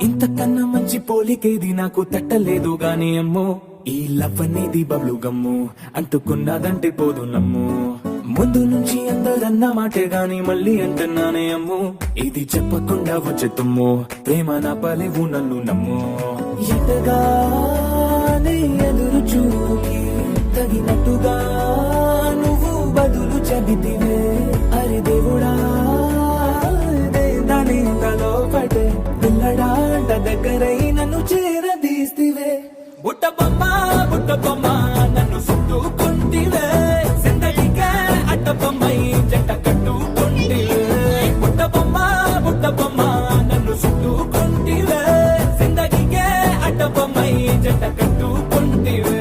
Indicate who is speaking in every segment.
Speaker 1: ఇంతకన్నా మంచి పోలికేది నాకు తట్టలేదు గాని అమ్మో ఈ లవ్ అనేది బబ్లు గమ్ము అంటుకున్నదంటే పోదు నమ్ము ముందు నుంచి అందరన్న మాటే గాని మళ్ళీ అంటున్నానే అమ్ము ఇది చెప్పకుండా వచ్చే తుమ్ము ప్రేమ నా పలేవు నన్ను నమ్ము ఎటగానే ఎదురు చూకి తగినట్టుగా నువ్వు బదులు చెబితివే అరే దేవుడా దాని తలో పటే పిల్లడాంట దగ్గరై నన్ను చేరదీస్తివే బుట్ట బొమ్మ నన్ను చుట్టుకుంటివే జిందగీకే అడ్డ బొమ్మై జంట కట్టుకుంటివే బుట్ట బొమ్మ నన్ను చుట్టుకుంటివే జిందగీకే అడ్డ బొమ్మై జంట కట్టుకుంటివే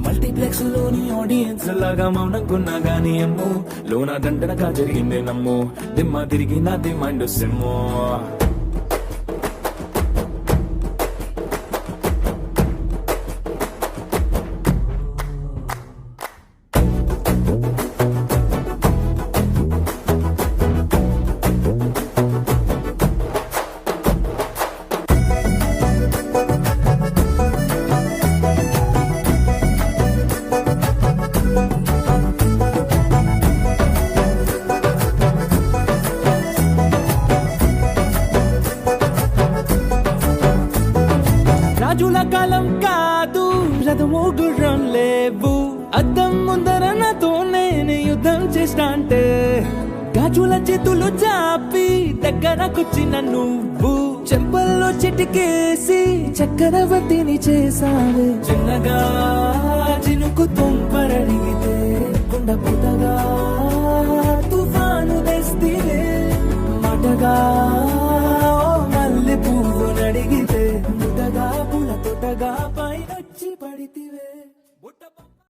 Speaker 1: మల్టీప్లెక్స్ లోని ఆడియన్స్ లాగా మౌనంకున్నా గానీ అమ్ము లోన దండనగా జరిగిందే నమ్ము దిమ్మ తిరిగి నాది మైండ్ సిమ్ము రాజుల కాలం కాదు రథము గుర్రం లేవు అద్దం ముందర నాతో నేను యుద్ధం చేస్తా అంటే గాజుల చేతులు చాపి దగ్గరకొచ్చిన నువ్వు చెంపల్లో చిటికేసి చక్రవర్తిని చేసావే చిన్నగా చినుకు తుంపరడిగితే కుండ పుటగా తుఫాను తెస్తివే మాటగా మల్లె పువ్వు నడిగితే ముటగా పుల తొటగా పైనొచ్చి పడితివే